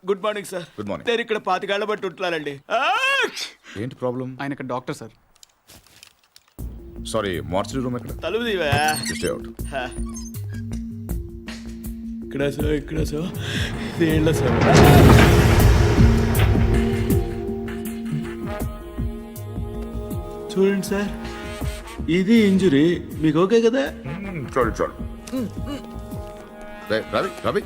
Good morning sir. Good morning. నేను ఇక్కడ 25 ఏళ్ల బట్టి ఉంటున్నానండి. ఏంటి ప్రాబ్లం? ఆయన ఇక్కడ doctor sir. Sorry, mortuary room ఎక్కడ? తలుపు తీవా. Stay out. ఇక్కడ సార్ దేళ్ళ సార్. చూడండి సార్, ఇది ఇంజురీ. మీకు ఓకే కదా? చాలు చాలు. రవి రవి,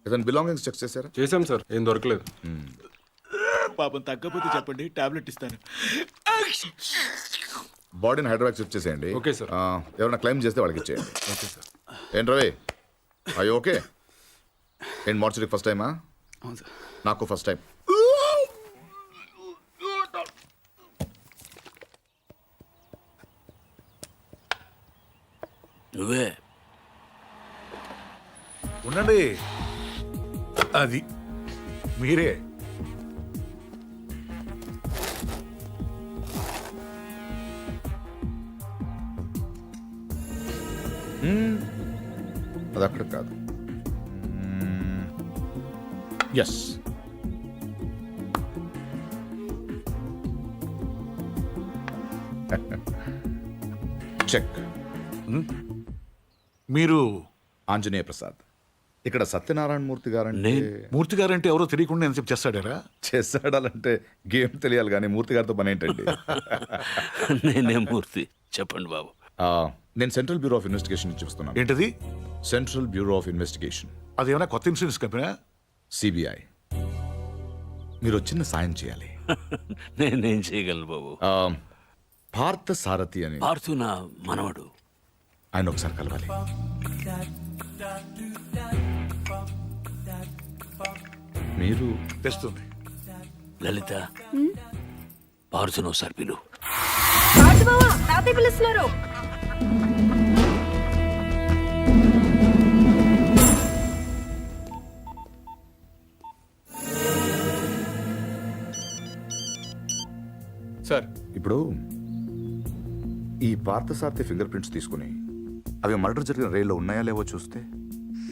ఏదైనా బిలాంగింగ్స్ చెక్ చేశారా? చేశాం సార్, ఏం దొరకలేదు. పాపం తగ్గపోతే చెప్పండి, టాబ్లెట్ ఇస్తాను. బాడీని హైదరాబాద్ షిఫ్ట్ చేసేయండి. Okay sir. ఎవరైనా క్లెయిమ్ చేస్తే వాళ్ళకి ఇచ్చేయండి. Okay sir. ఏంటి రవి, అయ్యో ఓకే. ఏంటి మార్చరీకి ఫస్ట్ టైమా? అవును సార్. నాకు ఫస్ట్ టైం. నువ్వే ఉండండి, అది మీరే. అది అక్కడ కాదు. Yes, check. మీరు ఆంజనేయ ప్రసాద్. ఇక్కడ సత్యనారాయణ మూర్తి గారంటే మూర్తి గారంటే ఎవరో తెలియకుండా నేను చెప్పి చేస్తాడారా? చేస్తాడాలంటే గేమ్ తెలియాలి, కానీ మూర్తి గారితో పని ఏంటండి? నేనే మూర్తి, చెప్పండి బాబు. నేను సెంట్రల్ బ్యూరో ఆఫ్ ఇన్వెస్టిగేషన్ నుంచి వస్తున్నాను. ఏంటది? సెంట్రల్ బ్యూరో ఆఫ్ ఇన్వెస్టిగేషన్, అదేమైనా కొత్త ఇన్సూరెన్స్ కంపెనీ? సిబిఐ. మీరు చిన్న సాయం చేయాలి. నేనేం చేయగలను బాబు? పార్థ సారథి అని పార్థు నా మనవడు. ఆయన ఒకసారి కలవాలి. మీరు తెస్తుంది. లలిత, పార్థును ఒకసారి పిలు. తాతయ్య పిలుస్తున్నారు. సార్, ఇప్పుడు ఈ పార్థసారథి ఫింగర్ ప్రింట్స్ తీసుకుని అవి మర్డర్ జరిగిన రైల్లో ఉన్నాయా లేవో చూస్తే.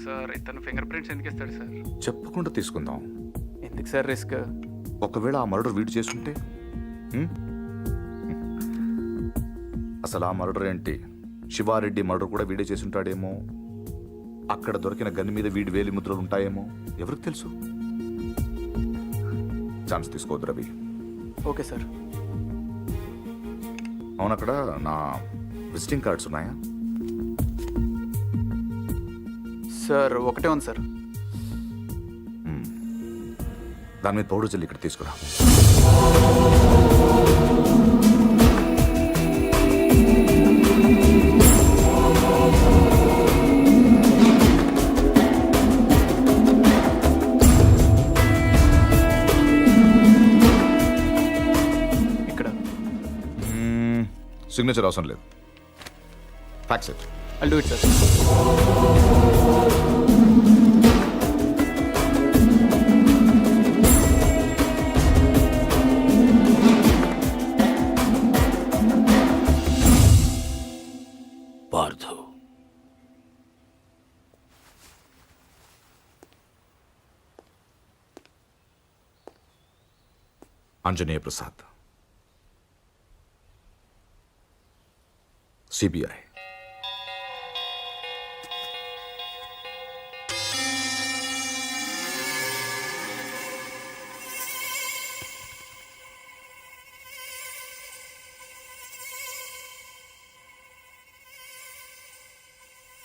సార్ ఇతను ఫింగర్ ప్రింట్స్ ఎందుకు ఇస్తాడు సార్? చెప్పకుండా తీసుకుందాం. ఎందుకు సార్ రిస్క్? ఒకవేళ ఆ మర్డర్ వీడు చేసుంటే? అసలు ఆ మర్డర్ ఏంటి, శివారెడ్డి మర్డర్ కూడా వీడే చేసుంటాడేమో. అక్కడ దొరికిన గన్ మీద వీడి వేలి ముద్రలు ఉంటాయేమో, ఎవరికి తెలుసు. ఛాన్స్ తీసుకోవద్దు రవి. Okay sir. అవును, అక్కడ నా విజిటింగ్ కార్డ్స్ ఉన్నాయా? సార్ ఒకటే ఉంది సార్. దాని మీద పౌడర్ జల్లి ఇక్కడ తీసుకురా. ఇక్కడ సిగ్నేచర్ అవసరం లేదు. Fax it. I'll do it, sir. Parthu, Anjaneya Prasad, CBI.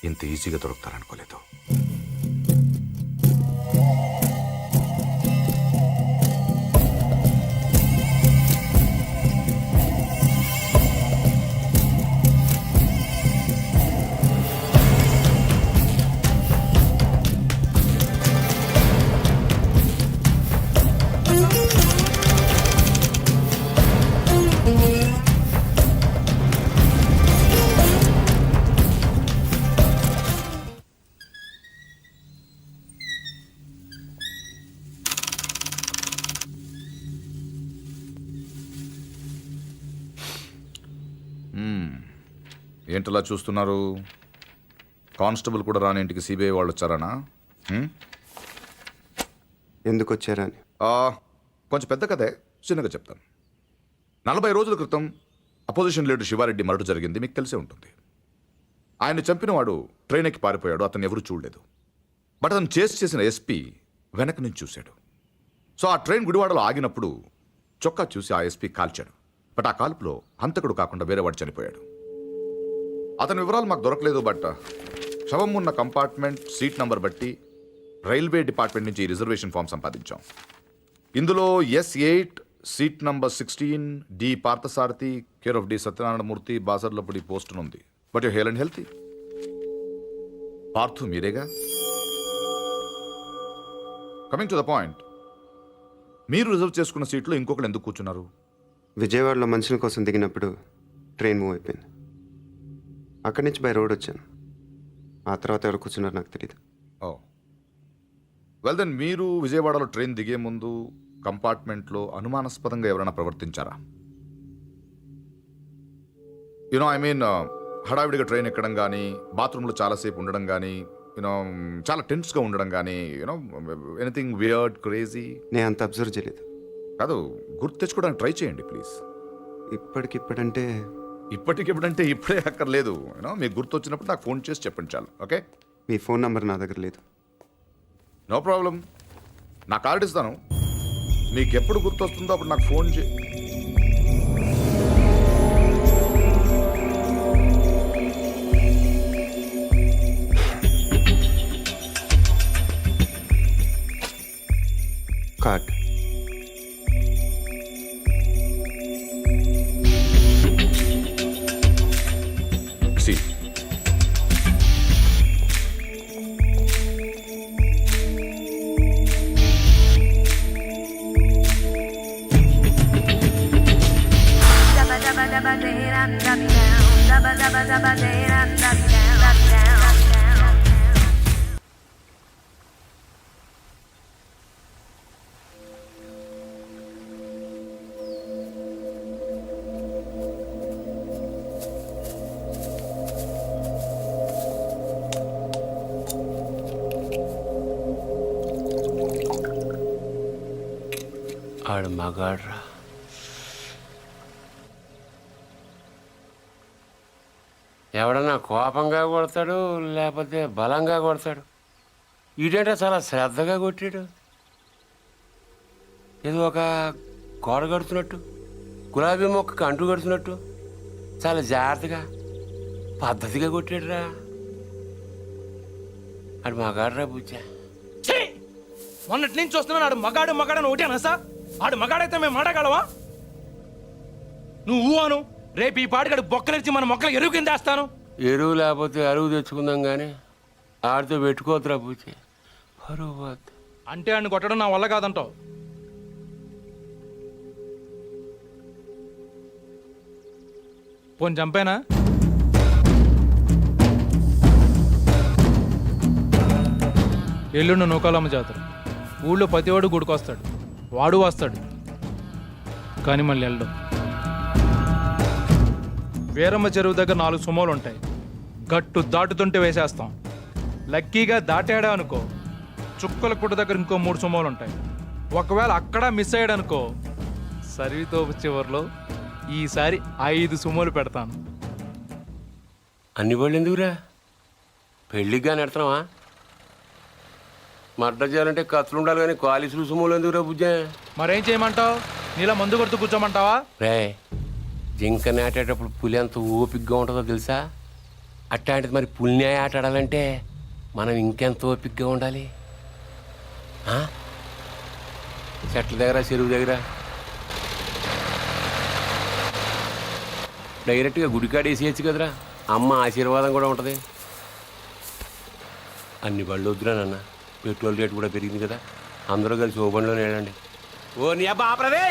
ఇంత ఈజీగా దొరుకుతారనుకోలేదు. ఏంటలా చూస్తున్నారు? కానిస్టేబుల్ కూడా రాని ఇంటికి సిబిఐ వాళ్ళు వచ్చారనా? ఎందుకు వచ్చారని. కొంచెం పెద్ద కథే, చిన్నగా చెప్తాను. 40 రోజుల క్రితం అపోజిషన్ లీడర్ శివారెడ్డి మరణం జరిగింది, మీకు తెలిసే ఉంటుంది. ఆయన చంపినవాడు ట్రైన్ ఎక్కి పారిపోయాడు, అతను ఎవరు చూడలేదు. బట్ అతను చేసిన ఎస్పీ వెనక నుంచి చూశాడు. సో ఆ ట్రైన్ గుడివాడలో ఆగినప్పుడు చొక్కా చూసి ఆ ఎస్పీ కాల్చాడు. బట్ ఆ కాల్పులో హంతకుడు కాకుండా వేరేవాడు చనిపోయాడు. అతని వివరాలు మాకు దొరకలేదు. బట్ శవం ఉన్న కంపార్ట్మెంట్ సీట్ నంబర్ బట్టి రైల్వే డిపార్ట్మెంట్ నుంచి రిజర్వేషన్ ఫామ్ సంపాదించాం. ఇందులో S8 seat number 16 D Parthasarathi care of D Satyanarayanamurthy Basarlapudi post ఉంది. But you hale and healthy. Parthu మీరేగా. కమింగ్ టు ద పాయింట్, మీరు రిజర్వ్ చేసుకున్న సీట్లో ఇంకొకరు ఎందుకు కూర్చున్నారు? విజయవాడలో మనుషుల కోసం దిగినప్పుడు ట్రైన్ మూవ్ అయిపోయింది. అక్కడి నుంచి బై రోడ్ వచ్చాను. ఆ తర్వాత ఎవరు కూర్చున్నారు నాకు తెలియదు. ఓ వెల్ దెన్, మీరు విజయవాడలో ట్రైన్ దిగే ముందు కంపార్ట్మెంట్లో అనుమానాస్పదంగా ఎవరైనా ప్రవర్తించారా? యునో ఐ మీన్ హడావిడిగా ట్రైన్ ఎక్కడం కానీ, బాత్రూంలో చాలాసేపు ఉండడం కానీ, యూనో చాలా టెన్స్గా ఉండడం కానీ, యూనో ఎనీథింగ్ వియర్డ్ క్రేజీ? నేను అంత అబ్జర్వ్ చేయలేదు. కాదు, గుర్తు తెచ్చుకోవడానికి ట్రై చేయండి ప్లీజ్. ఇప్పటికిప్పుడంటే ఇప్పటికిప్పుడంటే ఇప్పుడే అక్కర్లేదు. యూనో మీకు గుర్తు వచ్చినప్పుడు నాకు ఫోన్ చేసి చెప్పండి చాలు. ఓకే? మీ ఫోన్ నంబర్ నా దగ్గర లేదు. నో ప్రాబ్లం, నా కార్డు ఇస్తాను. మీకు ఎప్పుడు గుర్తు వస్తుందో అప్పుడు నాకు ఫోన్ చే. కార్డ్. సి ఆడు మగాడ్రా. ఎవడన్నా కోపంగా కొడతాడు, లేకపోతే బలంగా కొడతాడు. ఈడేంటే చాలా శ్రద్ధగా కొట్టాడు. ఏదో ఒక గోడ కడుతున్నట్టు, గులాబీ మొక్కకు అంటు కడుతున్నట్టు చాలా జాగ్రత్తగా పద్ధతిగా కొట్టాడురా. ఆడు మగాడ్రా బుజ్జా. మొన్నటి నుంచి చూస్తున్నాను. ఆడు మగాడు మగాడని ఒకటేనా సార్? ఆడు మగాడైతే మేము మాటగలవా? నువ్వు అను, రేపు ఈ పాటికాడు బొక్కలిచ్చి మన మొక్కలు ఎరువు కింద వేస్తాను. ఎరువు లేకపోతే అరువు తెచ్చుకుందాం కానీ ఆడితో పెట్టుకోవద్దురా బుజ్జి, పరువు పోద్ది. అంటే ఆడిని కొట్టడం నా వల్ల కాదంటావు? పోని చంపేనా? ఎల్లుండి నూకాలమ్మ జాతర. ఊళ్ళో ప్రతివాడు గుడికొస్తాడు, వాడు వస్తాడు, కానీ మళ్ళీ వెళ్ళడం. వీరమ్మ చెరువు దగ్గర 4 సుమోలు ఉంటాయి. గట్టు దాటుతుంటే వేసేస్తాం. లక్కీగా దాటాడా అనుకో, చుక్కల పుట్ట దగ్గర ఇంకో 3 సుమోలు ఉంటాయి. ఒకవేళ అక్కడ మిస్ అయ్యాడు అనుకో, సరితో చివరిలో ఈసారి 5 సుమోలు పెడతాను. అన్ని బళ్ళు ఎందుకురా? పెళ్ళికి కానీ ఎడతావా? మర్డర్ చేయాలంటే కత్తులు ఉండాలి కానీ కాలిసులు సుమోలు ఎందుకురా బుజ్జా? మరేం చేయమంటావు? నీలా మందు కొడుతూ కూర్చోమంటావా? రే, జింక నాటేటప్పుడు పులి ఎంత ఓపికగా ఉంటుందో తెలుసా? అట్లాంటిది మరి పులిని ఆట ఆడాలంటే మనం ఇంకెంత ఓపికగా ఉండాలి. చెట్ల దగ్గర, చెరువు దగ్గర డైరెక్ట్గా గుడికాడ వేసేయచ్చు కదరా, అమ్మ ఆశీర్వాదం కూడా ఉంటుంది. అన్ని బళ్ళు వద్దురా నాన్న, పెట్రోల్ రేటు కూడా పెరిగింది కదా, అందరూ కలిసి ఓ బండిలోనే వెళ్ళండి. ఓ నీ అబ్బా ఆపరదే.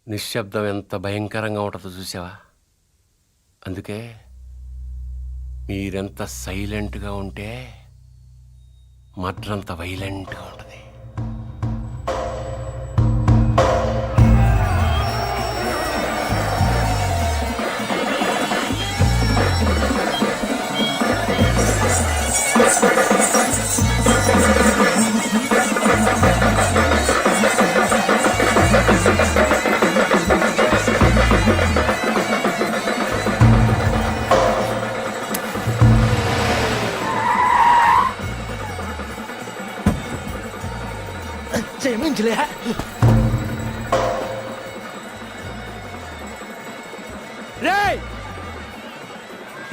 నిశ్శబ్దం ఎంత భయంకరంగా ఉంటుందో చూసావా? అందుకే మీరెంత సైలెంట్గా ఉంటే మర్డర్ అంత వైలెంట్గా ఉంటుంది. రేయ్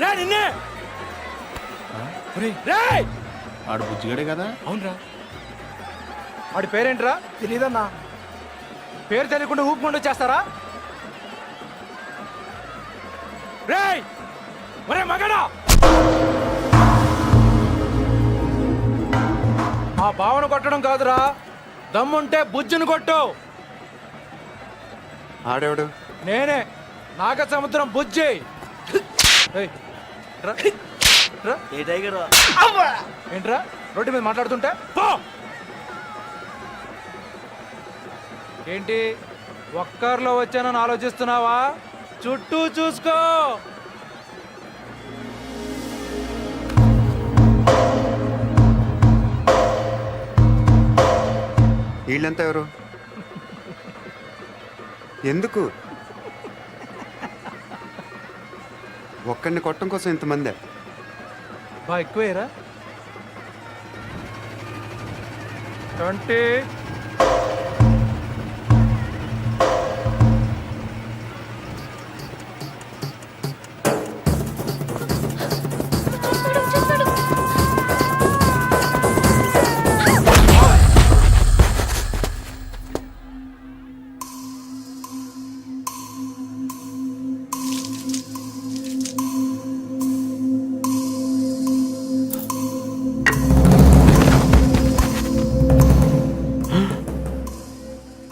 రే నిన్నే రేయ్ ఆడు బుజ్జిగాడే కదా. అవునరా వాడి పేరేంట్రా? తెలీదన్నా. పేరు తెలియకుండా ఊపుకుంటూ వచ్చేస్తారా? రేయ్ ఒరే మగడా, ఆ బావను కొట్టడం కాదురా, దమ్ముంటే బుజ్జును కొట్టు. ఆడేవాడు నేనే నాగ సముద్రం బుజ్జి. ఏయ్, రా, రా. ఏంట్రా రోడ్డు మీద మాట్లాడుతుంటే పో. ఏంటి ఒక్కర్లో వచ్చానని ఆలోచిస్తున్నావా? చుట్టూ చూసుకో. వీళ్ళంతా ఎవరు? ఎందుకు ఒక్కడిని కొట్టడం కోసం ఇంతమందే? బా ఎక్కువేరా 20.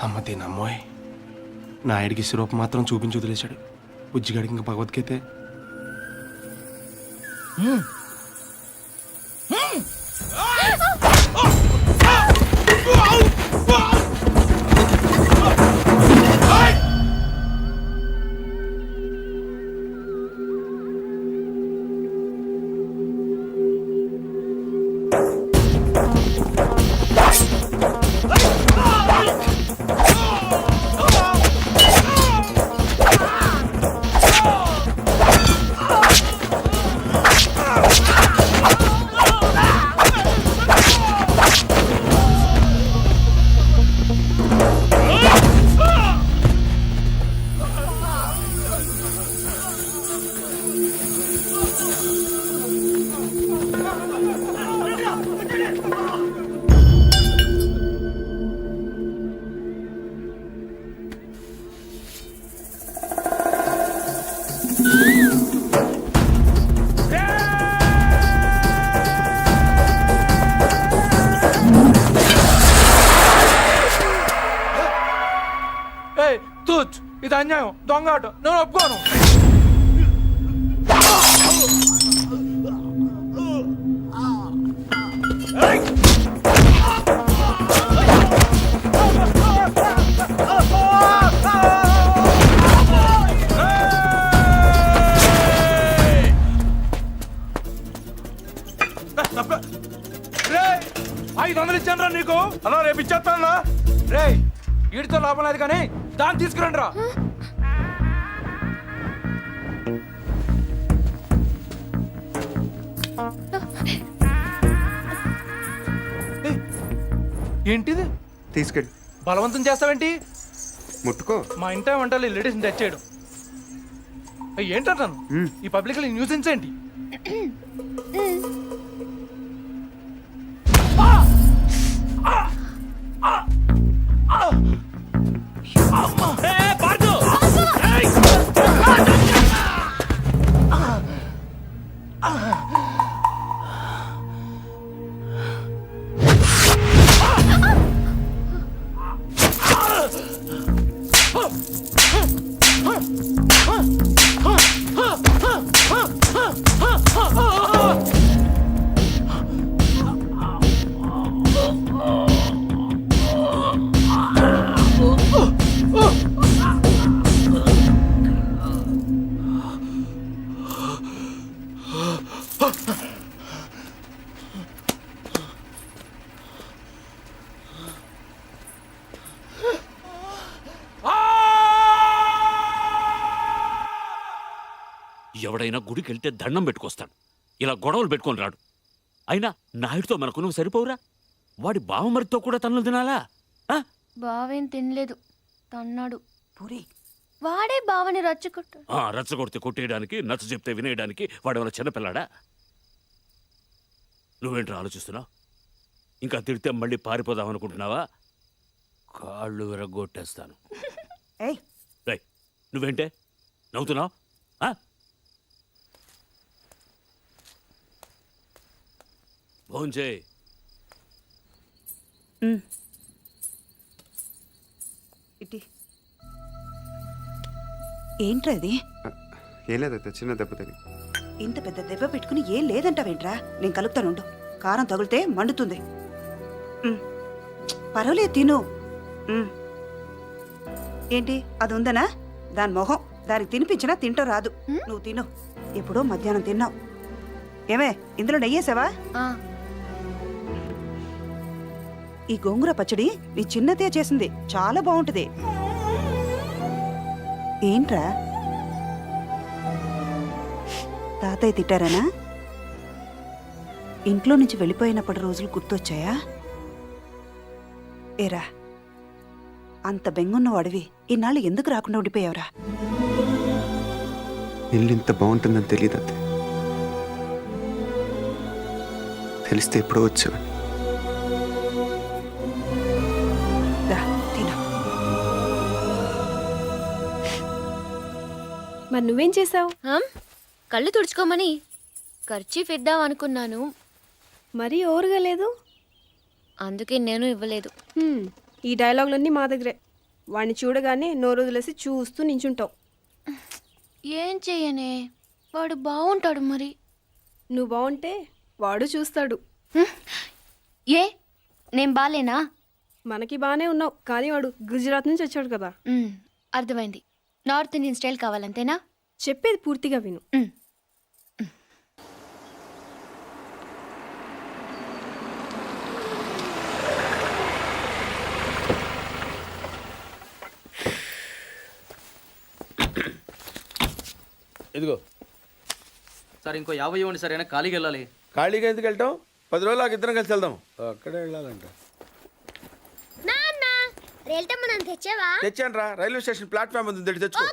అమ్మ తినమ్మోయ్, నాయుడికి సిరూపం మాత్రం చూపించి వదిలేశాడు. బుజ్జిగాడికి ఇంకా భగవద్గీతే. ఏయ్ తూచ్, ఇది అన్యాయం, దొంగ ఆట, నేను ఒప్పుకోను. రేయ్ 500 ఇచ్చాను రా నీకు. అలా రేపు ఇచ్చేస్తాను. రేయ్ వీడితో లాభం లేదు కానీ దాన్ని తీసుకురండి రా. ఏయ్, ఏంటిది? తీసుకెళ్ళి బలవంతం చేస్తావేంటి? ముట్టుకో. మా ఇంట వంటలు లేడీస్ని టచ్ చేయడం. ఏయ్, ఏంటంటాను ఈ పబ్లిక్ న్యూసెన్స్ ఏంటి? ఎవడైనా గుడికి వెళ్తే దండం పెట్టుకొస్తాడు, ఇలా గొడవలు పెట్టుకొని రాడు. అయినా నాయుడితో మనకు నువ్వు సరిపోవురా? వాడి బావమరితో కూడా తన్నులు తినాలా? బావేం తినలేదు తన్నాడు. పూరి వాడే బావని రచ్చుకుంటాడు. రచ్చగొడితే కొట్టేయడానికి, నచ్చ చెప్తే వినేయడానికి వాడేమైనా చిన్నపిల్లాడా? నువ్వేంట్రా ఆలోచిస్తున్నావు? ఇంకా తిడితే మళ్ళీ పారిపోదాం అనుకుంటున్నావా? కాళ్ళు విరగొట్టేస్తాను. ఏయ్ రేయ్, నువ్వేంటే నవ్వుతున్నావు? భోంచేయ్. ఇటీ ఏంట్రా ఇది? ఏం లేదత్త, చిన్న దెబ్బ తగిలి. ఇంత పెద్ద దెబ్బ పెట్టుకుని ఏం లేదంటావేంట్రా? నేను కలుపుతానుండు. కారం తగిలితే మండుతుంది. పర్వాలేదు తిను. ఏంటి అది ఉందనా? దాని మొహం దానికి తినిపించినా తింటూ రాదు. నువ్వు తిను. ఎప్పుడో మధ్యాహ్నం తిన్నావు. ఏమే ఇందులో నెయ్యేసావా? ఆ, ఈ గోంగూర పచ్చడి నీ చిన్నతే చేసింది, చాలా బాగుంటుంది. ఏంట్రా తాతయ్య తిట్టారనా? ఇంట్లో నుంచి వెళ్ళిపోయినప్పటి రోజులు గుర్తొచ్చాయా? ఏరా అంత బెంగున్న వాడివి ఇన్నాళ్ళు ఎందుకు రాకుండా ఉండిపోయావురా? ఇల్లు ఇంత బాగుంటుందని తెలియదు అత్తే. తెలిస్తే ఎప్పుడో వచ్చేవాడిని. రా తిను. మరి నువ్వేం చేసావు? కళ్ళు తుడుచుకోమని ఖర్చీఫ్ ఇద్దాం అనుకున్నాను. మరీ ఓరుగా లేదు. అందుకే నేను ఇవ్వలేదు. ఈ డైలాగులన్నీ మా దగ్గరే. వాడిని చూడగానే నోరు వదిలేసి చూస్తూ నించుంటావు. ఏం చెయ్యనే, వాడు బాగుంటాడు. మరి నువ్వు బాగుంటే వాడు చూస్తాడు. ఏ నేను బాలేనా? మనకి బాగానే ఉన్నావు, కానీ వాడు గుజరాత్ నుంచి వచ్చాడు కదా. అర్థమైంది. నార్త్ ఇండియన్ స్టైల్ కావాలంతేనా? చెప్పేది పూర్తిగా విను. ఇదిగో సార్ ఇంకో 50 ఇవ్వండి సార్, అయినా ఖాళీకి వెళ్ళాలి. ఖాళీగా ఎందుకు వెళ్తాం? 10 రోజులు ఇద్దరం కలిసి వెళ్దాం. అక్కడే వెళ్ళాలంట. తెచ్చాను రా, రైల్వే స్టేషన్ ప్లాట్ఫామ్ ఉంది, తెచ్చుకో.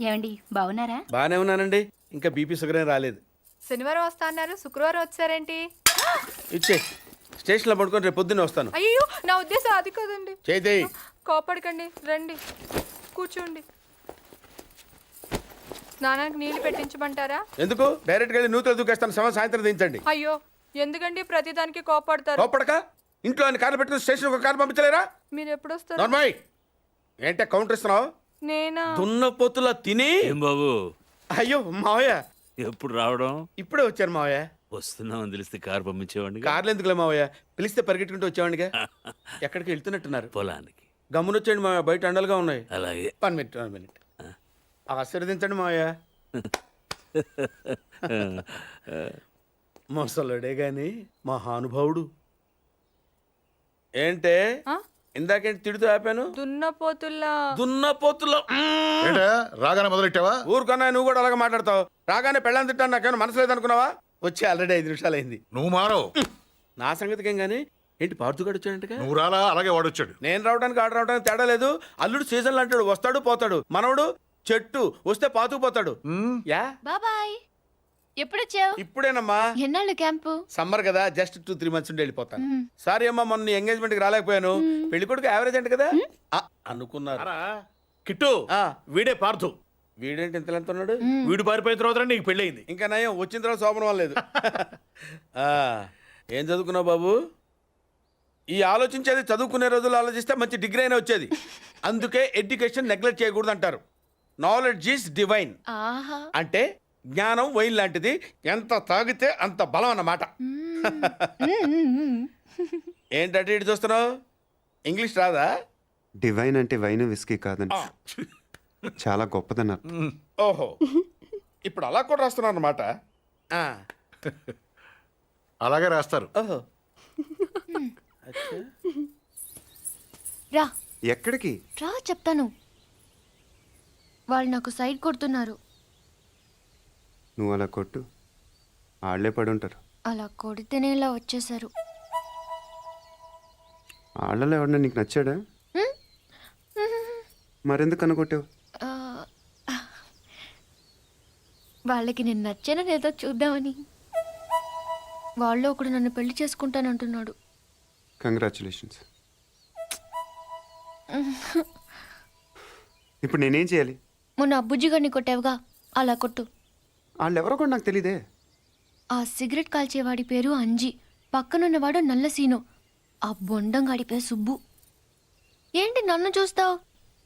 ఏమండి బాగున్నారా? బానే ఉన్నానండి. ఇంకా బీపీ షుగర్ ఏం రాలేదు. శనివారం వస్తా అన్నారు, శుక్రవారం వచ్చారేంటి? ఇచ్చే స్టేషన్లో పడుకొని రేపు పొద్దున్నే వస్తాను. అయ్యో నా ఉద్దేశం అది కాదండి. చేయి. కోపడకండి, రండి కూర్చోండి. స్నానానికి నీళ్లు పెట్టించమంటారా? ఎందుకు? డైరెక్ట్గా వెళ్ళి నూతులు దూకేస్తాను. సాయంత్రం దించండి. అయ్యో ఎందుకండి ప్రతిదానికి కోపడతారు? కోపడక ఇంట్లో ఆయన కారు పెట్టుకుని స్టేషన్ ఒక కారు పంపించలేరా? మీరు ఎప్పుడు వస్తారు? నార్మల్ ఏంటే కౌంటర్ ఇస్తున్నావు? నేనా? దున్న పొత్తులా తిని. ఏం బాబు, అయ్యో మావయ్య ఎప్పుడు రావడం? ఇప్పుడే వచ్చాను మావయ్య. వస్తున్నామని తెలిస్తే కారు పంపించేవాడిని. కార్లు ఎందుకులే మావయ్య, పిలిస్తే పరిగెట్టుకుంటూ వచ్చేవాడిగా. ఎక్కడికి వెళ్తున్నట్టున్నారు? పొలానికి. గమ్మునొచ్చేయండి మావయ్య, బయట అండలుగా ఉన్నాయి. అలాగే. 1 మినిట్ ఆశీర్వదించండి మావయ్య. మొసలుడే గాని మహానుభావుడు. ఏంటే ఇందాకేంటి తిడుతూ ఆపాను? దున్నపోతుల్లో ఏంటా రాగానే మొదలెట్టావా? ఊరుకన్నా నువ్వు కూడా అలాగే మాట్లాడతావు. రాగానే పెళ్ళని తిట్టాను, నాకేమైనా మనసు లేదనుకున్నావా? వచ్చి ఆల్రెడీ 5 నిమిషాలు అయింది. నువ్వు మారవు. నా సంగతికి ఏం గానీ ఏంటి పార్తుగాడు వచ్చాడంటగా? నువ్వు రాలా, అలాగే వాడొచ్చాడు. నేను రావడానికి ఆడ రావడానికి తేడా లేదు. అల్లుడు సీజన్లు అంటాడు, వస్తాడు పోతాడు. మనవడు చెట్టు వస్తే పాతుకుపోతాడు. యా బాబాయ్. ఎప్పుడొచ్చావు? ఇప్పుడేనమ్మా. ఎన్నాళ్ళు క్యాంపు? సమ్మర్ కదా, జస్ట్ 2-3 మంత్స్ ఉండి వెళ్ళిపోతాను. సారీ అమ్మా, మొన్న ఎంగేజ్మెంట్ కి రాలేకపోయాను. పెళ్లి కొడుకు యావరేజ్ అంట కదా అనుకున్నారు. కిట్టు, వీడే పార్థు. వీడేంటి ఇంత ఎంత ఉన్నాడు? వీడు పారిపోయిన తర్వాత నీకు పెళ్ళయింది. ఇంకా నయం, వచ్చిన తర్వాత శోభనం లేదు. ఏం చదువుకున్నావు బాబు? ఈ ఆలోచించేది చదువుకునే రోజులు ఆలోచిస్తే మంచి డిగ్రీ అయినా వచ్చేది. అందుకే ఎడ్యుకేషన్ నెగ్లెక్ట్ చేయకూడదు అంటారు. Knowledge is divine. అంటే జ్ఞానం వైన్ లాంటిది, ఎంత తాగితే అంత బలం అన్నమాట. ఏంటంటే ఇటు చూస్తున్నావు? ఇంగ్లీష్ రాదా? డివైన్ అంటే వైన్ విస్కీ కాదండి, చాలా గొప్పదన్నారు. ఓహో, ఇప్పుడు అలా కూడా రాస్తున్నారు అన్నమాట. అలాగే రాస్తారు. ఓహో, రా. ఎక్కడికి రా చెప్తాను. వాళ్ళు నాకు సైడ్ కొడుతున్నారు. నువ్వు అలా కొట్టు, ఆళ్లే పడి ఉంటారు. అలా కొడితేనే ఇలా వచ్చేసారు. వాళ్ళలో ఎవడన్నా నీకు నచ్చాడా మరెందుకు అనుకోటావు? ఆ, వాళ్ళకి నేను నచ్చానో లేదో చూద్దామని. వాళ్ళు ఒకడు నన్ను పెళ్లి చేసుకుంటానంటున్నాడు. కంగ్రాచులేషన్స్. ఇప్పుడు నేనేం చేయాలి? మొన్న అబ్బుజ్జి గారిని కొట్టావుగా, అలా కొట్టు. వాళ్ళు ఎవరో కూడా నాకు తెలీదే. ఆ సిగరెట్ కాల్చేవాడి పేరు అంజి, పక్కనున్నవాడు నల్ల సీను, ఆ బొండంగాడి పేరు సుబ్బు. ఏంటి నన్ను చూస్తావు?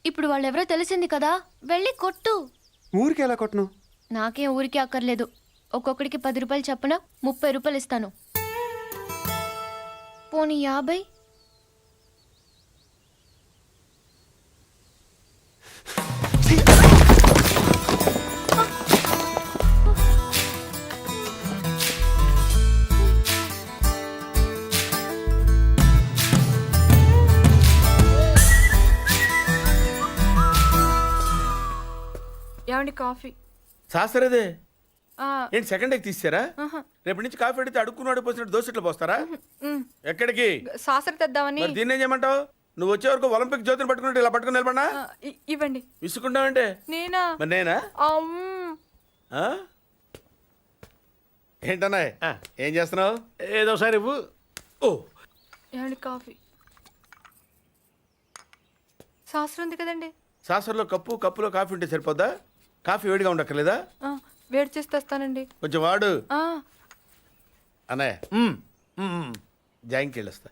ఇప్పుడు వాళ్ళెవరో తెలిసింది కదా, వెళ్ళి కొట్టు. ఊరికి ఎలా కొట్టను? నాకేం ఊరికే అక్కర్లేదు. ఒక్కొక్కడికి 10 రూపాయలు చప్పున 30 రూపాయలు ఇస్తాను. పోనీ 50? ఏమండి కాఫీ? శాస్త్రదే ఏంటి సెకండ్ ఎగ్ తీసారా? రేపటి నుంచి కాఫీ అడిగితే అడుక్కున్నాడు పోసినట్టు దోశట్లు పోస్తారా? ఎక్కడికి? సాసర తెద్దామని. మరి దీన్ని ఏం చేయమంటావు? నువ్వు వచ్చే వరకు ఒలింపిక్ జ్యోతిని పట్టుకున్నట్టు ఇలా పట్టుకుని నిలబడినా ఇవ్వండి. విసుకుంటావంటే నేనా? మరి నేనా? ఆ? ఏంటన్నా ఏం చేస్తున్నావు? ఏదో సార్ ఇవ్వు. ఓ ఏమండి కాఫీ? సాసర ఉంది కదండి. సాసర్లో కప్పులో కాఫీ ఉంటే సరిపోద్దా? కాఫీ వేడిగా ఉండక్కర్లేదా? వేడి చేసి తెస్తానండి. కొంచెం వాడు అన్నయ్య. జాయింకి వెళ్ళొస్తా.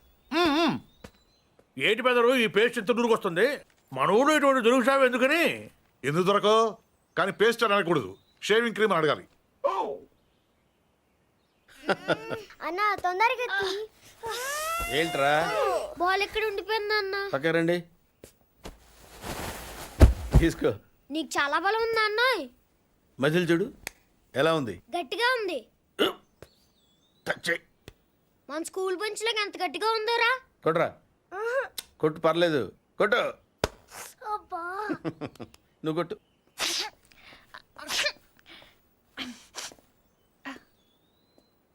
ఏటి పెదరు ఈ పేస్ట్ ఎంత దూరకు వస్తుంది? మన ఊళ్ళో ఇటువంటి దొరుకుతావు ఎందుకని? ఎందుకు దొరకవు? కానీ పేస్ట్ అని అనకూడదు, షేవింగ్ క్రీమ్ అని అడగాలి. అన్న తొందరగా ఏంట్రా బాల్ ఎక్కడ ఉండిపోయింది అన్న? పక్క రండి, తీసుకో. నీకు చాలా బలం ఉందా అన్న? మజిల్ చూడు ఎలా ఉంది. గట్టిగా ఉంది. టచ్ చెయ్. మన స్కూల్ బెంచ్ లో ఎంత గట్టిగా ఉందోరా. కొట్టురా. కొట్టు, పర్లేదు, కొట్టు. నువ్వు కొట్టు.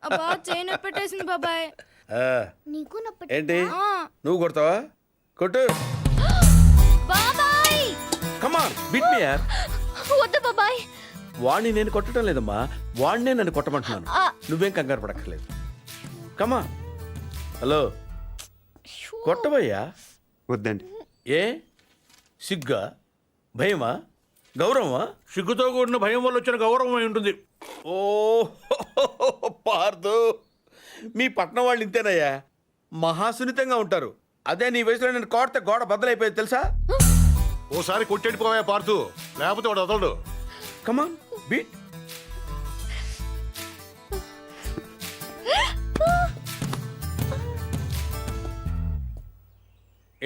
అబ్బా చైన్ పెట్టేసింది బాబాయ్. నీకు ఏంటి నువ్వు కొడతావా? కొట్టు. బాబాయ్ కమాన్ బీట్ మీ యార్. వద్దు బాబాయ్. వాణ్ణి నేను కొట్టడం లేదమ్మా, వాణ్ణే నన్ను కొట్టమంటున్నాను. నువ్వేం కంగారు పడక్కర్లేదు. కమా. హలో, కొట్టబోయ్యా. వద్దండి. ఏ సిగ్గా, భయమా, గౌరవమా? సిగ్గుతో కూడిన భయం వల్ల వచ్చిన గౌరవం అయి ఉంటుంది. ఓ పార్దు, మీ పట్నం వాళ్ళు ఇంతేనయ్యా, మహాసున్నితంగా ఉంటారు. అదే నీ వయసులో నేను కోడితే గోడ బద్దలైపోయేది తెలుసా? ఓసారి కొట్టెడిపోయా పార్తు, లేకపోతే వాడు వదలడు. కమాన్ బీట్.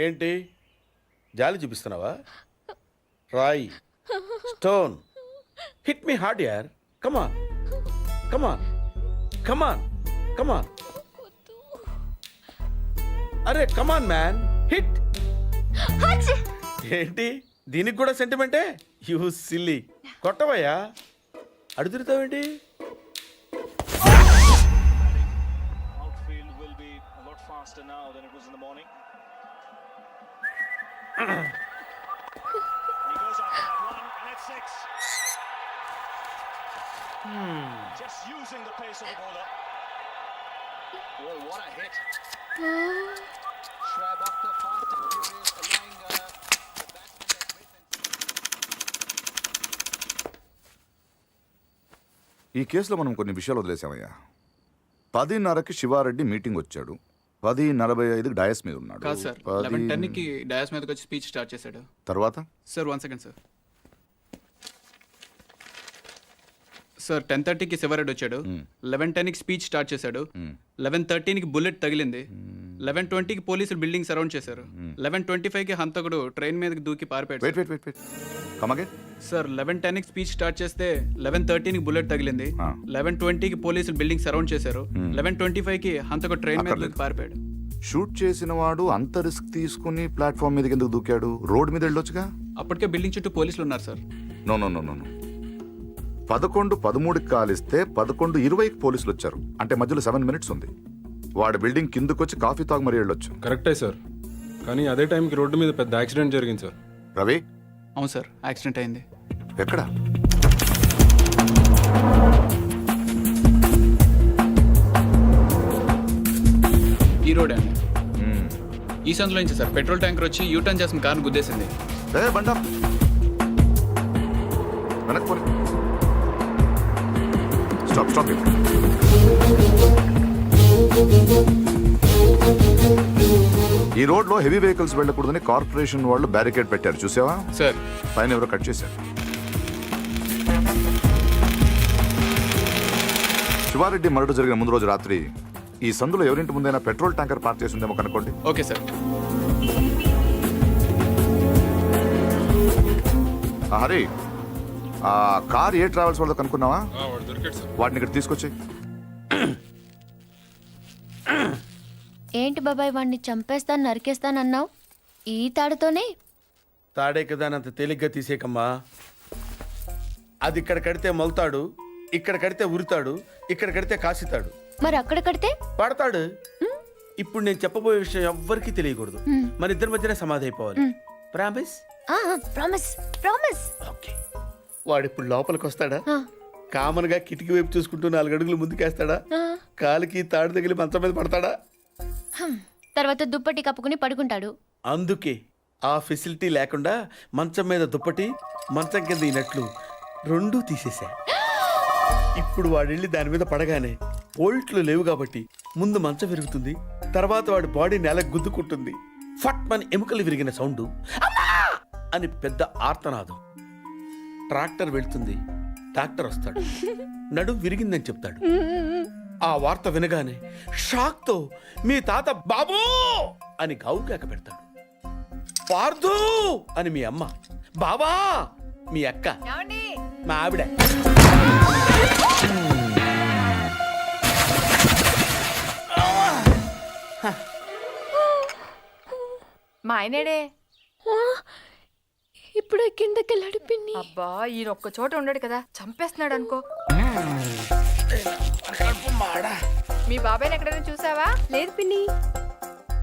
ఏంటి జాలి చూపిస్తున్నావా? రాయి, స్టోన్, హిట్ మీ హార్డ్ యార్. కమాన్ కమాన్ కమాన్ కమాన్. అరే కమాన్ మ్యాన్, హిట్. ఏంటి దీనికి కూడా సెంటిమెంటే? You silly. కొట్టవయ్యా, అడుగుతావేంటి? ఈ కేసులో మనం కొన్ని విషయాలు వదిలేసామయ్యా. 10:30కి శివారెడ్డి మీటింగ్ వచ్చాడు, 10:45కి డయాస్ మీద ఉన్నాడు. కాదు సార్, 11:10కి డయాస్ మీదకి వచ్చి స్పీచ్ స్టార్ట్ చేశాడు. తర్వాత సార్ 1 సెకండ్ సార్. సార్ 10:30కి శివారెడ్డి వచ్చాడు, 11:10కి స్పీచ్ స్టార్ట్ చేశాడు, 11:13కి బుల్లెట్ తగిలింది, 11:20కి పోలీసులు బిల్డింగ్ సరౌండ్ చేశారు, 11:25కి హంతకుడు ట్రైన్ మీదకి దూకి పారిపోయాడు. వెయిట్ వెయిట్ వెయిట్ వెయిట్ కమగే. సార్ 11:10కి స్పీచ్ స్టార్ట్ చేస్తే 11:13కి బుల్లెట్ తగిలింది, 11:20కి పోలీసులు బిల్డింగ్ సరౌండ్ చేశారు, 11:25కి హంతకుడు ట్రైన్ మీద దూకి పారిపోయాడు. షూట్ చేసిన వాడు అంత రిస్క్ తీసుకుని ప్లాట్ఫామ్ మీదకి ఎందుకు దూకాడు? రోడ్ మీద వెళ్ళొచ్చుగా. అప్పటికే బిల్డింగ్ చుట్టూ పోలీసులు ఉన్నారు సార్. No no no no no 11:13కి కాలిస్తే 11:20కి పోలీసులు వచ్చారు, అంటే మధ్యలో 7 minutes ఉంది. వాడు బిల్డింగ్ కిందకు వచ్చి కాఫీ తాగు మరీ వెళ్ళొచ్చు. కరెక్టే సార్. కానీ అదే టైంకి రోడ్డు మీద పెద్ద యాక్సిడెంట్ జరిగింది సార్. రవి అవును సార్, యాక్సిడెంట్ అయింది. ఎక్కడ? ఈ రోడ్ అండి. ఈ సందులో నుంచి సార్ పెట్రోల్ ట్యాంకర్ వచ్చి యూటర్న్ చేసిన కార్ని గుద్దేసింది. బండ వెనక్కి పోనీ. Stop stop. ఈ రోడ్లో హెవీ వెహికల్స్ వెళ్ళకూడదని కార్పొరేషన్ వాళ్ళు బ్యారికేడ్ పెట్టారు, చూసావా? సార్ పైన ఎవరో కట్ చేశారు. శివారెడ్డి మర్డర్ జరిగిన ముందు రోజు రాత్రి ఈ సందులో ఎవరింటి ముందైనా పెట్రోల్ ట్యాంకర్ పార్క్ చేసి ఉందేమో కనుకోండి. Okay sir. హరి, ఆ కార్ ఏ ట్రావెల్స్ వాళ్ళతో కనుక్కున్నావా? దొరికాడు సార్. వాటిని ఇక్కడ తీసుకొచ్చి. ఏంటి బాబాయ్ వాడిని చంపేస్తాను నరికేస్తానన్నావు? ఈ తాడుతోనే? తాడే కదా అని అంత తేలిగ్గా తీసేకమ్మా. అది ఇక్కడ కడితే మొలతాడు, ఇక్కడ కడితే ఉరుతాడు, ఇక్కడ కడితే కాసితాడు, మరి అక్కడ కడితే పడతాడు. ఇప్పుడు నేను చెప్పబోయే విషయం ఎవ్వరికీ తెలియకూడదు. మన ఇద్దరి మధ్యనే సమాధి అయిపోవాలి. ప్రామిస్? Promise promise. ఓకే. వాడు ఇప్పుడు లోపలికి వస్తాడా? కామన్ గా కిటికీ వైపు చూసుకుంటూ 4 అడుగులు ముందుకేస్తాడా? కాలికి తాడు తగిలి మంచం మీద పడతాడా? తర్వాత దుప్పటి కప్పుకుని పడుకుంటాడు. అందుకే ఆ ఫెసిలిటీ లేకుండా మంచం మీద దుప్పటి, మంచం కింద ఈ నట్లు రెండూ తీసేశా. ఇప్పుడు వాడెళ్ళి దాని మీద పడగానే బోల్ట్లు లేవు కాబట్టి ముందు మంచం విరుగుతుంది, తర్వాత వాడి బాడీ నేల గుద్దుకుంటుంది. ఫట్ మన ఎముకలు విరిగిన సౌండ్, అని పెద్ద ఆర్తనాదం. ట్రాక్టర్ వెళ్తుంది, డాక్టర్ వస్తాడు, నడుం విరిగిందని చెప్తాడు. ఆ వార్త వినగానే షాక్ తో మీ తాత బాబూ అని గావు కేక పెడతాడు. పార్దు అని మీ అమ్మ, బాబా మీ అక్క, మా ఆవిడ. మా ఆయనేడే? ఇప్పుడు కిందకెళ్ళాడు పిన్ని. అబ్బా ఈయన ఒక్క చోట ఉండడు కదా, చంపేస్తున్నాడు అనుకో. మీ బాబాయ్ని ఎక్కడైనా చూసావా? లేదు పిన్ని.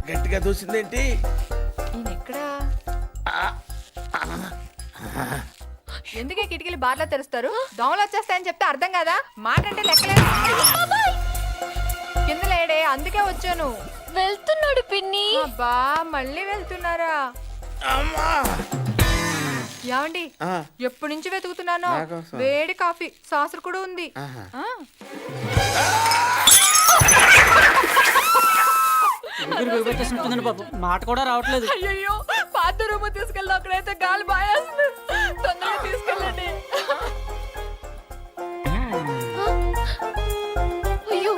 గట్టిగా దూసిందేంటి? ఈయన ఎక్కడా? ఎందుకే కిటికీలు బార్లా తెరుస్తారు? దోమలు వచ్చేస్తాయని చెప్తే అర్థం కదా? మాట అంటే లెక్కలేదు. కింద లేడే, అందుకే వచ్చాను. వెళ్తున్నాడు పిన్ని. అబ్బా మళ్ళీ వెళ్తున్నారా? ఏమండి, ఎప్పటి నుంచి వెతుకుతున్నాను. వేడి కాఫీ, సాసరు కూడా ఉంది. మాట కూడా రావట్లేదు. అయ్యో పాత రూమ్ తీసుకెళ్ళి అక్కడైతే గాలి బాయేస్తుంది. తొందరగా తీసుకెళ్ళండి. అయ్యో,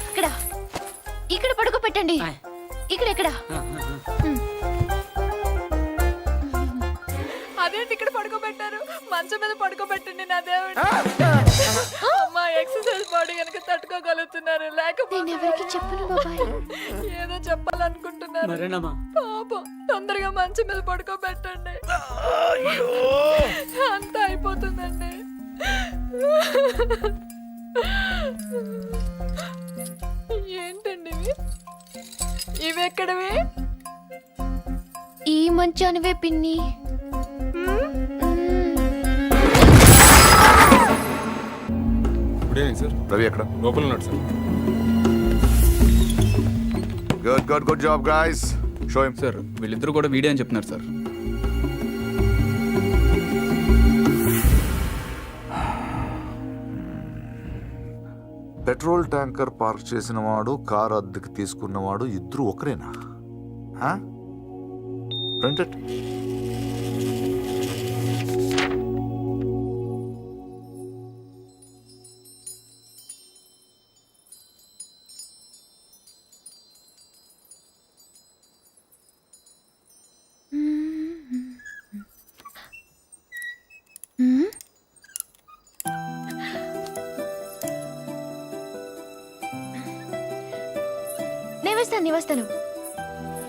ఇక్కడ ఇక్కడ పడుకోబెట్టండి. ఇక్కడ అదేంటి ఇక్కడ పడుకోబెట్టారు? మంచం మీద పడుకోబెట్టండి నా దేవుడు. అమ్మా ఎక్సర్సైజ్ బాడీ కనుక తట్టుకోగలుగుతున్నారు, లేకపోతే ఎవరికి చెప్పను బాబాయ్. ఏదో చెప్పాలనుకుంటున్నారు. పాపం తొందరగా మంచం మీద పడుకోబెట్టండి. అంతా అయిపోతుందండి. ఏంటండి ఇవి ఎక్కడవి? ఈ మంచానివే పిన్ని. రవి ఎక్కడ? లోపల ఉన్నాడు sir. Good job guys. Show him. Sir వీళ్ళిద్దరూ కూడా వీడియో అని చెప్తున్నారు సార్. పెట్రోల్ ట్యాంకర్ పార్క్ చేసిన వాడు, కారు అద్దెకి తీసుకున్నవాడు ఇద్దరు ఒకరేనా? ప్రింటెడ్.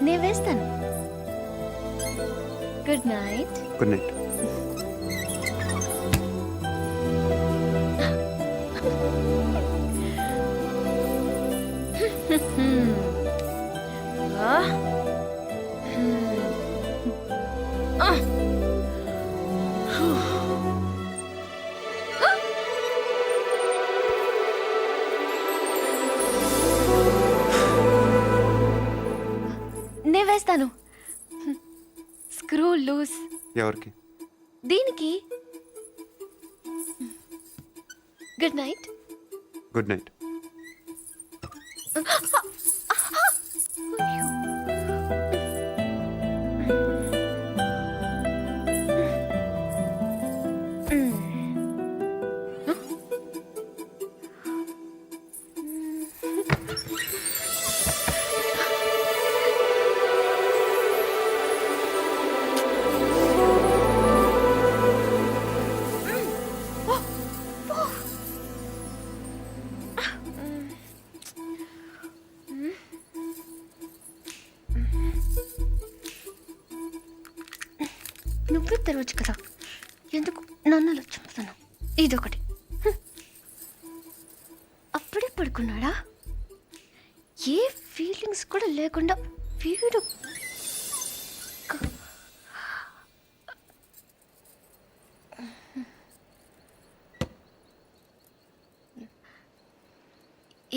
నేను వేస్తాను. Good night. Good night. నే వేస్తాను. Screw loose. ఎవరికి? దీనికి. Good night. Good night. నువ్వే తెరవచ్చు కదా, ఎందుకు నన్ను అలా చంపుతాను? ఇదొకటి. అప్పుడే పడుకున్నాడా? ఏ ఫీలింగ్స్ కూడా లేకుండా వీడు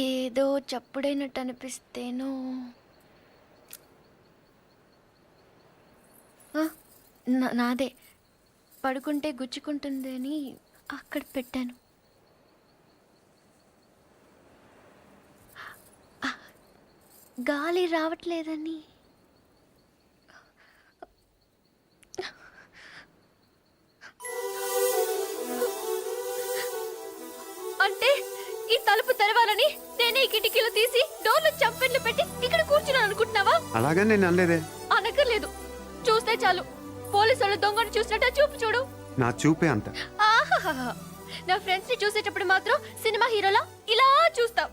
ఏదో చప్పుడైనట్టు అనిపిస్తేనో. నాదే. పడుకుంటే గుచ్చుకుంటుంది అని అక్కడ పెట్టాను. గాలి రావట్లేదని. అంటే ఈ తలుపు తెరవాలని నేనే ఈ కిటికీలు తీసి డోర్లు చంపెట్లు పెట్టి ఇక్కడ కూర్చున్నాను అనుకుంటున్నావా? అలాగే నేను అనలేదే. అనక్కర్లేదు. చూస్తే చాలు పోలీసులు దొంగను చూసినట్టు చూపు చూడు. నా చూపే అంత. ఆహాహా. నా ఫ్రెండ్స్ ని చూసేటప్పుడు మాత్రం సినిమా హీరోలా ఇలా చూస్తావు.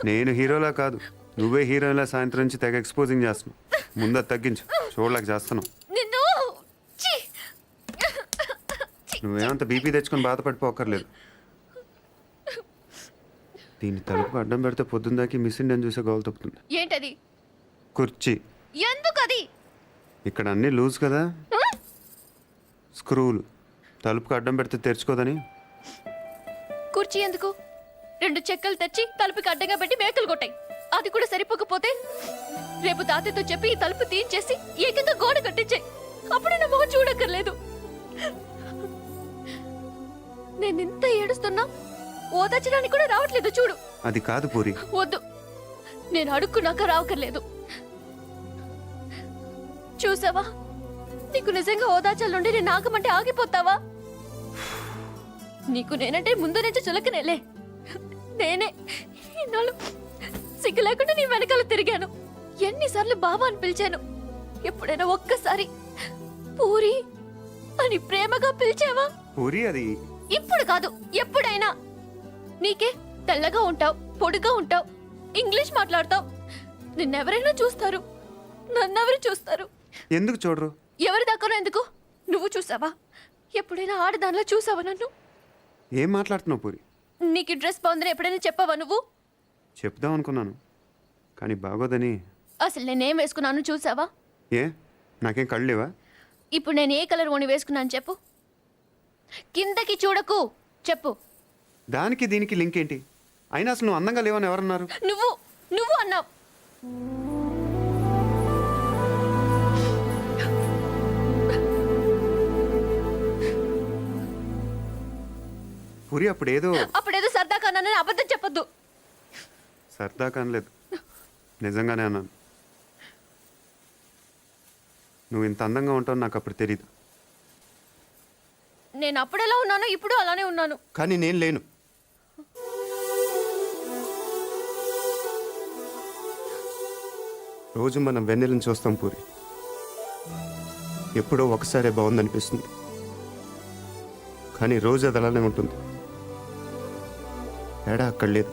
నేను హీరోలా కాదు, నువ్వే హీరోలా సాయంత్రం నుంచి తెగ ఎక్స్పోజింగ్ చేస్తున్నావు. ముందు అది తగ్గించు, చూడలేక చేస్తున్నావు. నిన్ను ఛీ! నువ్వేమంత బీపీ తెచ్చుకొని బాధపడిపోకర్లేదు. దీన్ని తలుపుకు అడ్డం పెడితే పొద్దుందాకి మిస్ ఇండియన్ చూసే గోల్ తప్పుతుంది. ఏంటది? కుర్చీ. ఎందుకది? ఇక్కడ అన్నీ లూజ్ కదా, స్క్రూలు. తలుపుకు అడ్డం పెడితే తెరుచుకోదని. కుర్చీ ఎందుకు? 2 చెక్కలు తెచ్చి తలుపుకి అడ్డంగా పెట్టి మేకలు కొట్టాయి. అది కూడా సరిపోకపోతే రేపు తాతయ్యతో చెప్పి ఈ తలుపు తీయించేసి ఏకంగా గోడ కట్టించాయి. అప్పుడు నా మొహం చూడక్కర్లేదు. నేను ఇంత ఏడుస్తున్నా ఓదార్చడానికి కూడా రావట్లేదు చూడు. అది కాదు పూరి. వద్దు, నేను అడుక్కున్నాక రావక్కర్లేదు. చూసావా, నీకు నిజంగా ఓదార్చాలంటే నేను ఆగమంటే ఆగిపోతావా? నీకు నేనంటే ముందు నుంచి చులకనేలే. నేనే ఇన్నాళ్ళు సిగ్గు లేకుండా నీ వెనకాల తిరిగాను. ఎన్నిసార్లు బావా అని పిలిచాను. ఎప్పుడైనా ఒక్కసారి పూరి అని ప్రేమగా పిలిచావా? పూరి అది ఇప్పుడు కాదు, ఎప్పుడైనా. నీకే తెల్లగా ఉంటావు, పొడిగా ఉంటావు, ఇంగ్లీష్ మాట్లాడతావు. నిన్నెవరైనా చూస్తారు, నన్నెవరు చూస్తారు? ఎందుకు చూడరు? ఎవరి దాకానో ఎందుకు? నువ్వు చూసావా? ఎప్పుడైనా ఆడదానిలో చూసావా నన్ను? ఏం మాట్లాడుతున్నావు పూరి? నీకు ఈ డ్రెస్ బాగుందని ఎప్పుడైనా చెప్పావా నువ్వు? చెప్దాం అనుకున్నాను, కానీ బాగోదని. అసలు నేనేం వేసుకున్నాను చూసావా? ఏ, నాకేం కళ్ళు లేవా? ఇప్పుడు నేను ఏ కలర్ ఓని వేసుకున్నాను చెప్పు. కిందకి చూడకు, చెప్పు. దానికి దీనికి లింక్ ఏంటి? అయినా అసలు నువ్వు అందంగా లేవని ఎవరన్నారు? నువ్వు నువ్వు అన్నావు. పూరి అప్పుడేదో సరదాగా అన్నానని అబద్ధం చెప్పొద్దు. సరదా కానలేదు, నిజంగానే అన్నాను. నువ్వు ఇంత అందంగా ఉంటావు నాకు అప్పుడు తెలీదు. నేను అప్పుడు ఎలా ఉన్నానో ఇప్పుడు అలానే ఉన్నాను. కానీ నేను లేను. రోజు మనం వెన్నెలను చూస్తాం పూరి. ఎప్పుడో ఒకసారే బాగుందనిపిస్తుంది, కానీ రోజు అది అలానే ఉంటుంది. తేడా అక్కడ లేదు,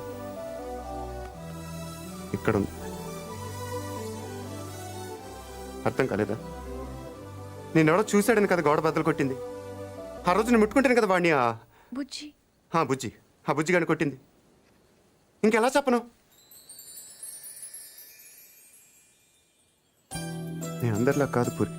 ఇక్కడ ఉంది. అర్థం కాలేదా? నేనెవడో చూశాడని కదా గోడ బద్దలు కొట్టింది. ఆ రోజు నేను ముట్టుకుంటాను కదా వాడిని. బుజ్జి బుజ్జి, ఆ బుజ్జి గాని కొట్టింది. ఇంకెలా చెప్పను? అందరిలా కాదు పూరి.